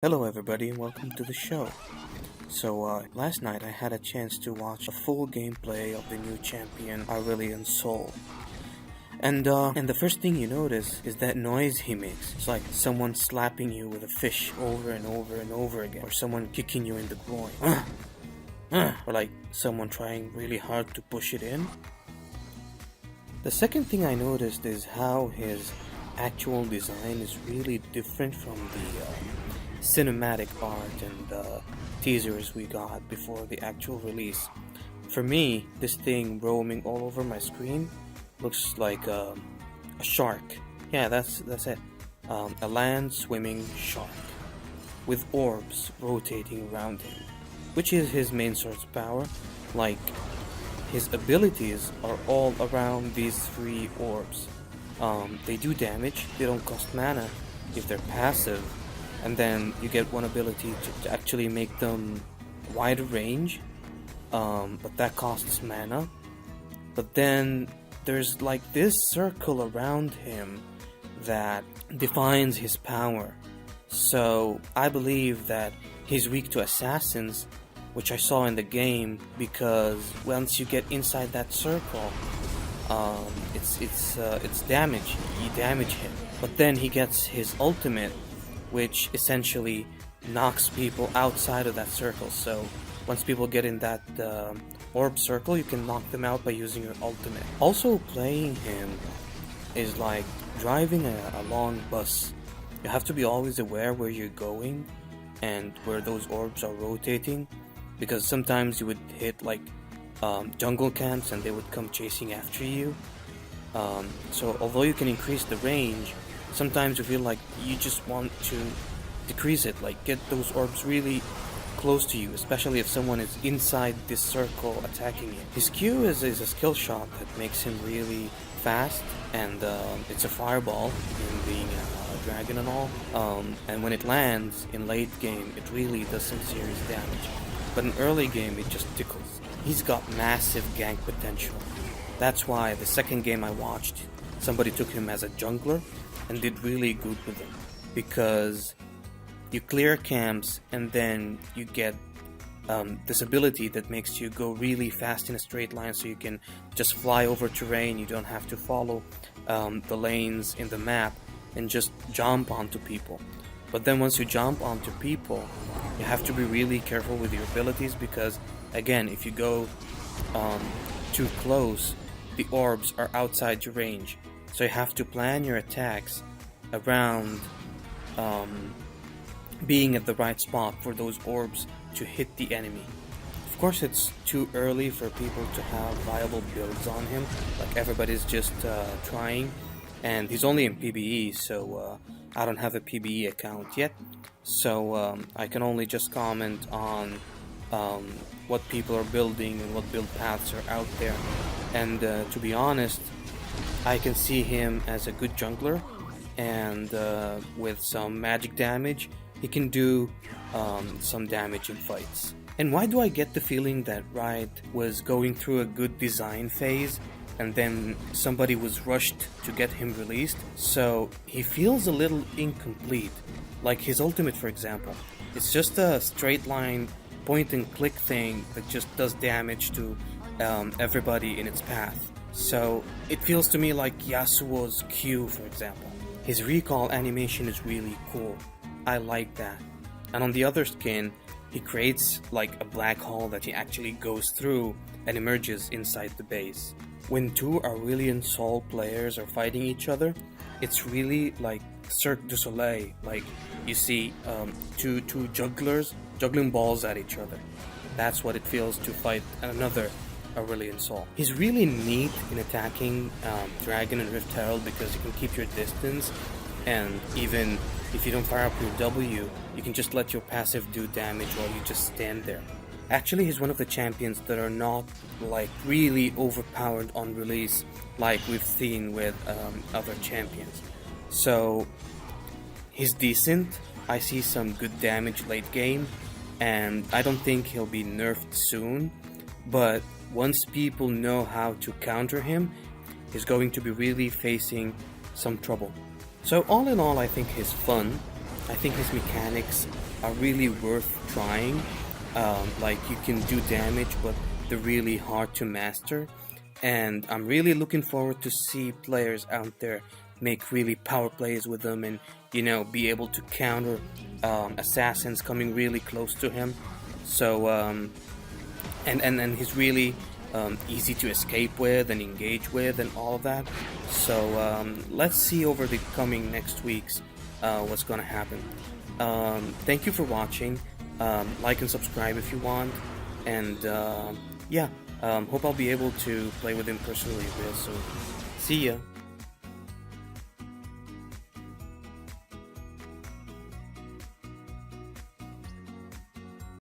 Hello everybody and welcome to the show. Last night I had a chance to watch a full gameplay of the new champion Aurelion Sol. And the first thing you notice is that noise he makes. It's like someone slapping you with a fish over and over and over again, or someone kicking you in the groin. Or like someone trying really hard to push it in. The second thing I noticed is how his actual design is really different from the cinematic art and teasers we got before the actual release. For me, this thing roaming all over my screen looks like a shark. Yeah, that's it. A land swimming shark with orbs rotating around him, which is his main source of power. Like, his abilities are all around these three orbs. They do damage, they don't cost mana if they're passive, and then you get one ability to actually make them wider range, but that costs mana. But then there's like this circle around him that defines his power. So I believe that he's weak to assassins, which I saw in the game, because once you get inside that circle, it's damage. You damage him, but then he gets his ultimate, which essentially knocks people outside of that circle. So once people get in that orb circle, you can knock them out by using your ultimate. Also, playing him is like driving a long bus. You have to be always aware where you're going and where those orbs are rotating, because sometimes you would hit like jungle camps and they would come chasing after you. So although you can increase the range, sometimes you feel like you just want to decrease it, like get those orbs really close to you, especially if someone is inside this circle attacking you. His Q is a skill shot that makes him really fast, and it's a fireball in being a dragon and all. And when it lands in late game, it really does some serious damage. But in early game, it just tickles. He's got massive gank potential. That's why the second game I watched, somebody took him as a jungler and did really good with him, because you clear camps and then you get this ability that makes you go really fast in a straight line, so you can just fly over terrain. You don't have to follow the lanes in the map and just jump onto people. But then once you jump onto people, you have to be really careful with your abilities, because again, if you go too close, the orbs are outside your range. So you have to plan your attacks around being at the right spot for those orbs to hit the enemy. Of course, it's too early for people to have viable builds on him. Like, everybody's just trying, and he's only in PBE, so I don't have a PBE account yet. So I can only just comment on what people are building and what build paths are out there. And to be honest, I can see him as a good jungler, and with some magic damage, he can do some damage in fights. And why do I get the feeling that Riot was going through a good design phase, and then somebody was rushed to get him released? So he feels a little incomplete. Like his ultimate, for example. It's just a straight line point and click thing that just does damage to everybody in its path. So it feels to me like Yasuo's Q, for example. His recall animation is really cool. I like that. And on the other skin, he creates like a black hole that he actually goes through and emerges inside the base. When two Aurelion Sol players are fighting each other, it's really like Cirque du Soleil. Like, you see two jugglers juggling balls at each other. That's what it feels to fight another Aurelion Sol. He's really neat in attacking Dragon and Rift Herald, because you can keep your distance, and even if you don't fire up your W, you can just let your passive do damage while you just stand there. Actually, he's one of the champions that are not like really overpowered on release, like we've seen with other champions. So he's decent. I see some good damage late game, and I don't think he'll be nerfed soon, but once people know how to counter him, he's going to be really facing some trouble. So all in all, I think he's fun. I think his mechanics are really worth trying. Like you can do damage, but they're really hard to master. And I'm really looking forward to see players out there make really power plays with them, and be able to counter assassins coming really close to him. So and he's really easy to escape with and engage with and all of that. So let's see over the coming next weeks what's gonna happen. Thank you for watching. Like and subscribe if you want, and yeah, hope I'll be able to play with him personally real soon. See ya.